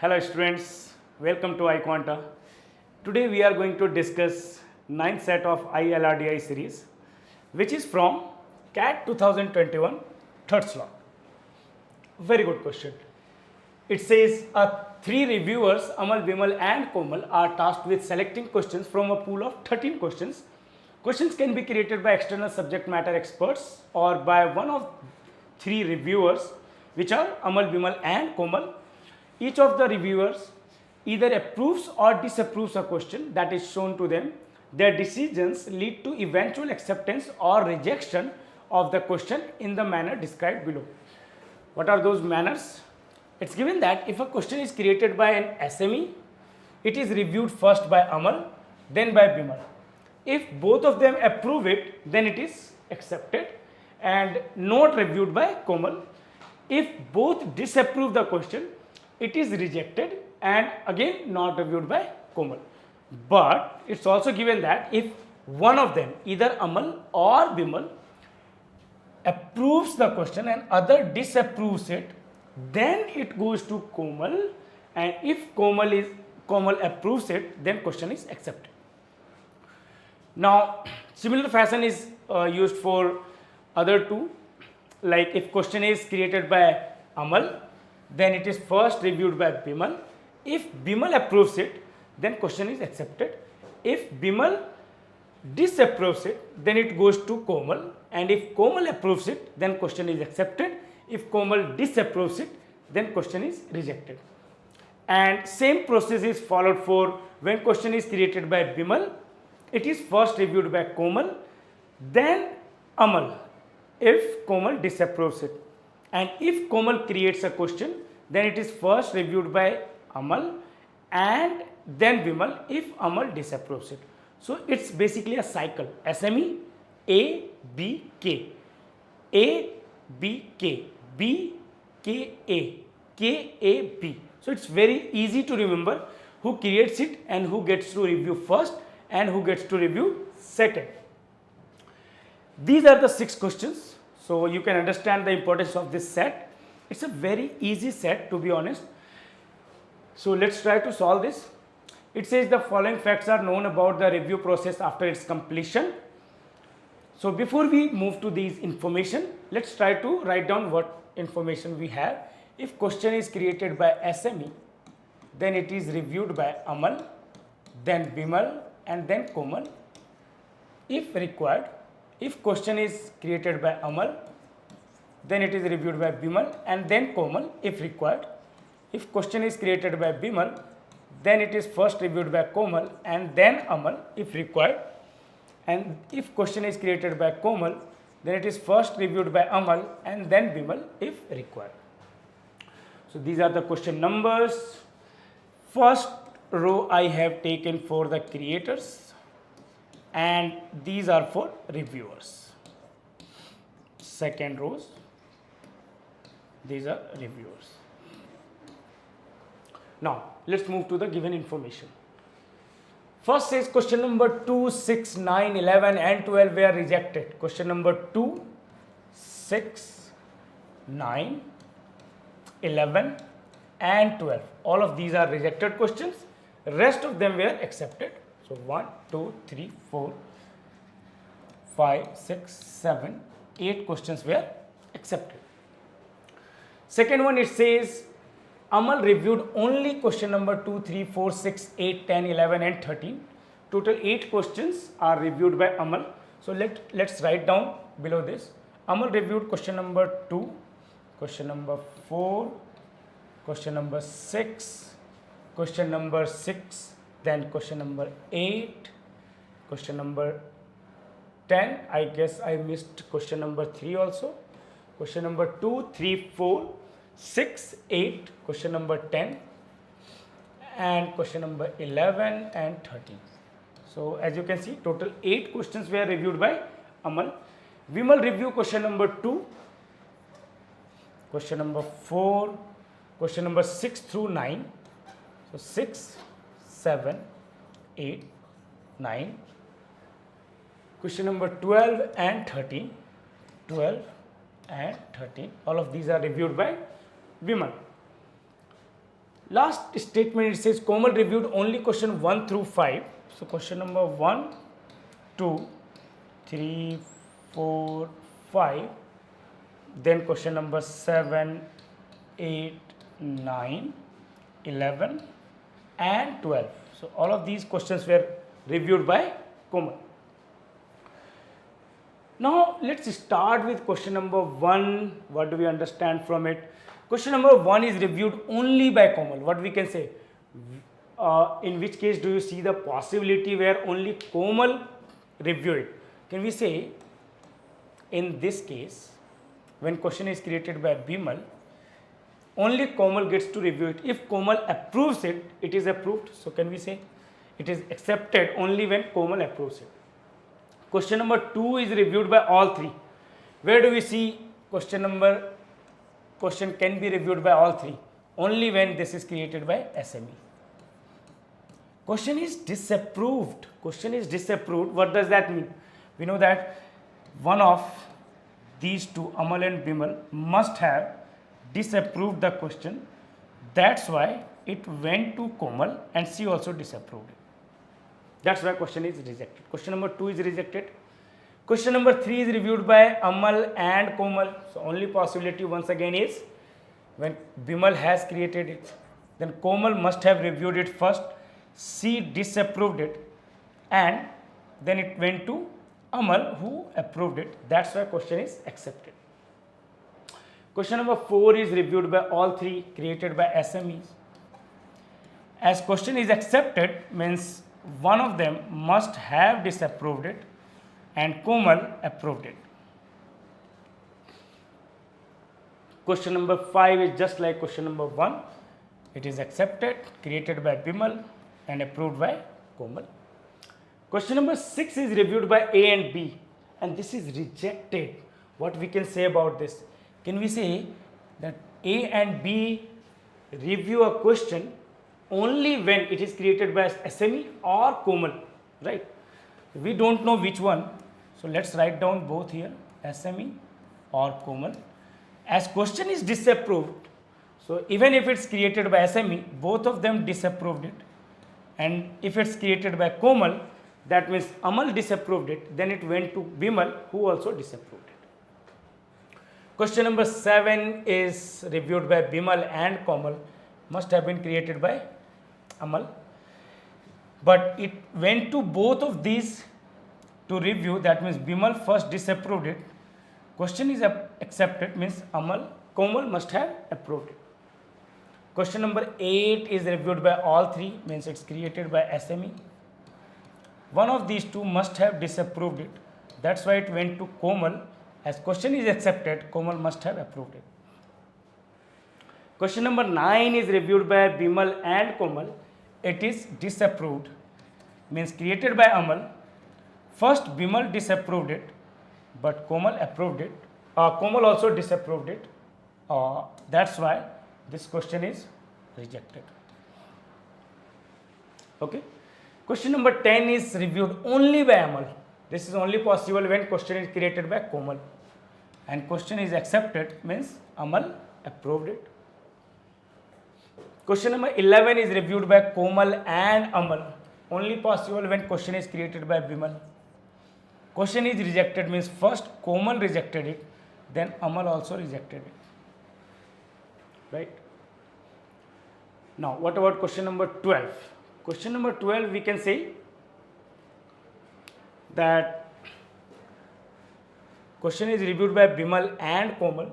Hello students, welcome to iQuanta. Today we are going to discuss ninth set of ILRDI series, which is from CAT 2021 third slot. Very good question. It says three reviewers Amal, Vimal and Komal are tasked with selecting questions from a pool of 13 questions. Questions can be created by external subject matter experts or by one of three reviewers, which are Amal, Vimal and Komal. Each of the reviewers either approves or disapproves a question that is shown to them. Their decisions lead to eventual acceptance or rejection of the question in the manner described below. What are those manners? It's given that if a question is created by an SME, it is reviewed first by Amal, then by Bimal. If both of them approve it, then it is accepted and not reviewed by Komal. If both disapprove the question, it is rejected and again not reviewed by Komal. But it's also given that if one of them, either Amal or Bimal, approves the question and other disapproves it, then it goes to Komal, and if Komal approves it, then question is accepted. Now similar fashion is used for other two, like if question is created by Amal, then it is first reviewed by Bimal. If Bimal approves it, then question is accepted. If Bimal disapproves it, then it goes to Komal, and if Komal approves it, then question is accepted. If Komal disapproves it, then question is rejected. And same process is followed for when question is created by Bimal. It is first reviewed by Komal, then Amal, if Komal disapproves it. And if Komal creates a question, then it is first reviewed by Amal and then Bimal if Amal disapproves it. So it's basically a cycle. SME A, B, K. A, B, K. B, K, A. K, A, B. So it's very easy to remember who creates it and who gets to review first and who gets to review second. These are the 6 questions. So you can understand the importance of this set. It's a very easy set, to be honest. So let's try to solve this. It says the following facts are known about the review process after its completion. So before we move to these information, let's try to write down what information we have. If question is created by SME, then it is reviewed by Amal, then Bimal and then Komal if required. If question is created by Amal, then it is reviewed by Bimal and then Komal if required. If question is created by Bimal, then it is first reviewed by Komal and then Amal if required. And if question is created by Komal, then it is first reviewed by Amal and then Bimal if required. So these are the question numbers. First row I have taken for the creators and these are for reviewers. Second rows, these are reviewers. Now let's move to the given information. First says question number 2, 6, 9, 11 and 12 were rejected. Question number 2, 6, 9, 11 and 12. All of these are rejected questions. Rest of them were accepted. So 1, 2, 3, 4, 5, 6, 7, 8 questions were accepted. Second one, it says Amal reviewed only question number 2, 3, 4, 6, 8, 10, 11 and 13. Total 8 questions are reviewed by Amal. So let's write down below this. Amal reviewed question number 2, question number 4, question number 6, question number 6, then question number 8, question number 10. I guess I missed question number 3 also. Question number 2, 3, 4, 6, 8, question number 10 and question number 11 and 13. So as you can see, total 8 questions were reviewed by Amal. Vimal reviewed question number 2, question number 4, question number 6 through 9. So 6, 7, 8, 9. Question number 12 and 13. 12 and 13. All of these are reviewed by Vimal. Last statement, it says Komal reviewed only question 1 through 5. So question number 1, 2, 3, 4, 5. Then question number 7, 8, 9, 11 and 12. So all of these questions were reviewed by Komal. Now let's start with question number 1. What do we understand from it? Question number 1 is reviewed only by Komal. What we can say? In which case do you see the possibility where only Komal review it? Can we say in this case, when question is created by Bimal, only Komal gets to review it. If Komal approves it, it is approved. So can we say it is accepted only when Komal approves it? Question number 2 is reviewed by all three. Where do we see question can be reviewed by all three? Only when this is created by SME. Question is disapproved. Question is disapproved. What does that mean? We know that one of these two, Amal and Bimal, must have disapproved the question. That's why it went to Komal and she also disapproved it. That's why question is rejected. Question number 2 is rejected. Question number 3 is reviewed by Amal and Komal. So only possibility once again is when Bimal has created it, then Komal must have reviewed it first. She disapproved it and then it went to Amal who approved it. That's why question is accepted. Question number 4 is reviewed by all three, created by SMEs. As question is accepted means one of them must have disapproved it and Komal approved it. Question number 5 is just like question number 1. It is accepted, created by Bimal and approved by Komal. Question number 6 is reviewed by A and B and this is rejected. What we can say about this? Can we say that A and B review a question only when it is created by SME or Komal, right? We don't know which one. So let's write down both here, SME or Komal. As question is disapproved, so even if it's created by SME, both of them disapproved it. And if it's created by Komal, that means Amal disapproved it, then it went to Bimal who also disapproved it. Question number 7 is reviewed by Bimal and Komal, must have been created by Amal. But it went to both of these to review, that means Bimal first disapproved it. Question is accepted means Komal must have approved it. Question number 8 is reviewed by all three, means it's created by SME. One of these two must have disapproved it. That's why it went to Komal. As question is accepted, Komal must have approved it. Question number 9 is reviewed by Bimal and Komal. It is disapproved, means created by Amal. First Bimal disapproved it, but Komal approved it. Komal also disapproved it. That's why this question is rejected. Okay. Question number 10 is reviewed only by Amal. This is only possible when question is created by Komal. And question is accepted means Amal approved it. Question number 11 is reviewed by Komal and Amal. Only possible when question is created by Bimal. Question is rejected means first Komal rejected it, then Amal also rejected it. Right? Now, what about question number 12? Question number 12, we can say that question is reviewed by Bimal and Komal,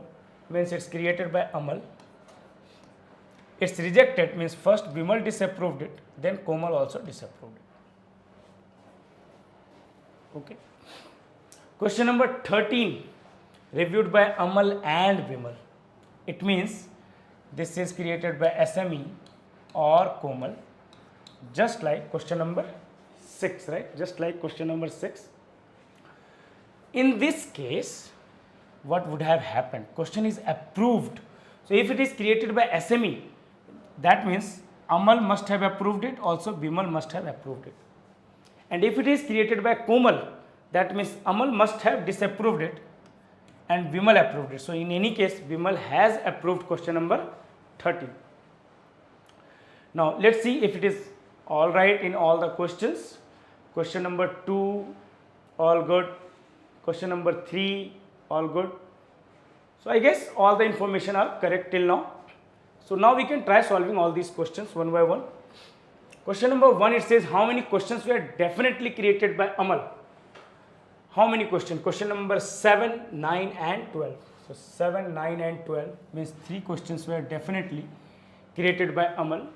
means it's created by Amal. It's rejected means first Bimal disapproved it, then Komal also disapproved it. Okay. Question number 13, reviewed by Amal and Bimal. It means this is created by SME or Komal, just like question number 6, right? Just like question number 6. In this case, what would have happened? Question is approved. So if it is created by SME, that means Amal must have approved it, also Bimal must have approved it. And if it is created by Komal, that means Amal must have disapproved it and Bimal approved it. So in any case, Bimal has approved question number 13. Now let's see if it is all right in all the questions. Question number 2, all good. Question number 3, all good. So I guess all the information are correct till now. So now we can try solving all these questions one by one. Question number 1, it says how many questions were definitely created by Amal? How many questions? Question number 7, 9 and 12. So 7, 9 and 12 means 3 questions were definitely created by Amal.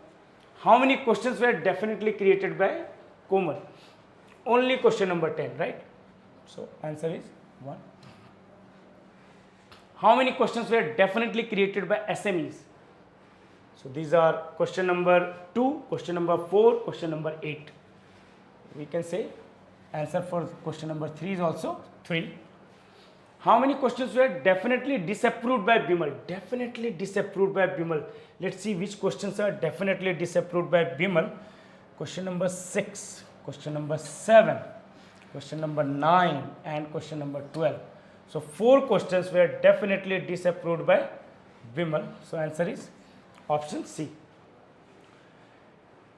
How many questions were definitely created by Komal? Only question number 10, right? So answer is 1. How many questions were definitely created by SMEs? So these are question number 2, question number 4, question number 8. We can say answer for question number 3 is also 3. How many questions were definitely disapproved by Bimal? Definitely disapproved by Bimal. Let's see which questions are definitely disapproved by Bimal. Question number 6, question number 7, question number 9 and question number 12. So 4 questions were definitely disapproved by Bimal. So answer is option C.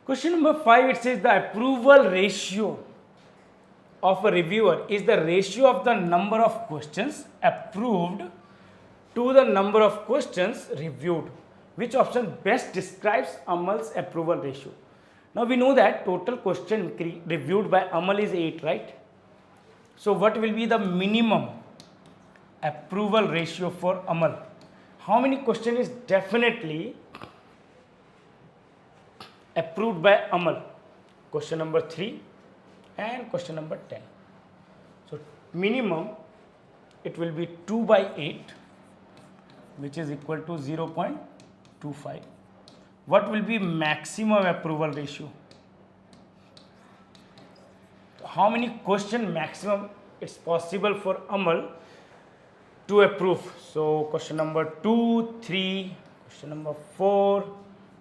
Question number 5, it says the approval ratio of a reviewer is the ratio of the number of questions approved to the number of questions reviewed. Which option best describes Amal's approval ratio? Now we know that total question reviewed by Amal is 8, right? So what will be the minimum approval ratio for Amal? How many questions is definitely approved by Amal? Question number 3 and question number 10. So minimum it will be 2 by 8, which is equal to 0.25. What will be maximum approval ratio? How many question maximum it's possible for Amal to approve? So question number 2, 3, question number 4,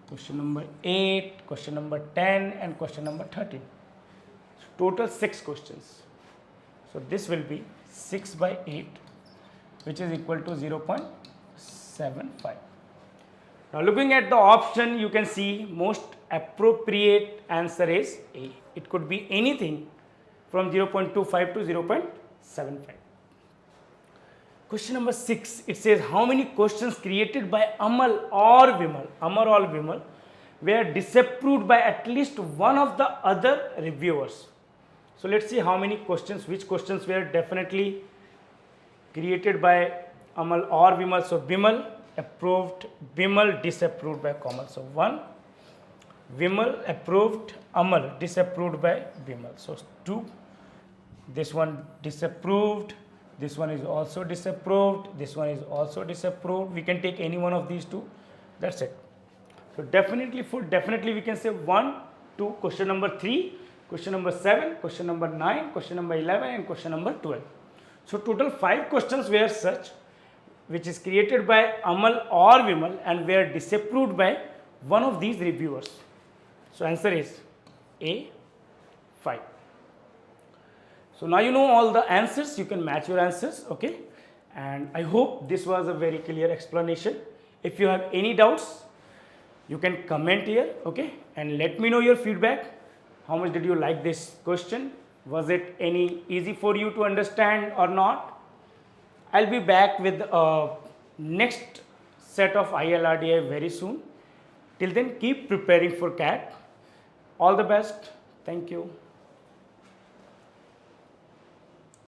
question number 8, question number 10 and question number 13. So total 6 questions. So this will be 6 by 8, which is equal to 0.75. Now looking at the option, you can see most appropriate answer is A. It could be anything from 0.25 to 0.75. Question number 6, it says how many questions created by Amal or Vimal were disapproved by at least one of the other reviewers. So let's see how many questions, which questions were definitely created by Amal or Vimal. So Vimal approved, Vimal disapproved by Komal. So 1, Vimal approved, Amal disapproved by Vimal. So 2, this one disapproved, this one is also disapproved, this one is also disapproved. We can take any one of these 2. That's it. So definitely we can say 1, 2, question number 3, question number 7, question number 9, question number 11 and question number 12. So total 5 questions were such which is created by Amal or Vimal and were disapproved by one of these reviewers. So answer is A, 5. So now you know all the answers, you can match your answers, okay? And I hope this was a very clear explanation. If you have any doubts, you can comment here, okay? And let me know your feedback. How much did you like this question? Was it any easy for you to understand or not? I'll be back with next set of ILRDI very soon. Till then, keep preparing for CAT. All the best. Thank you.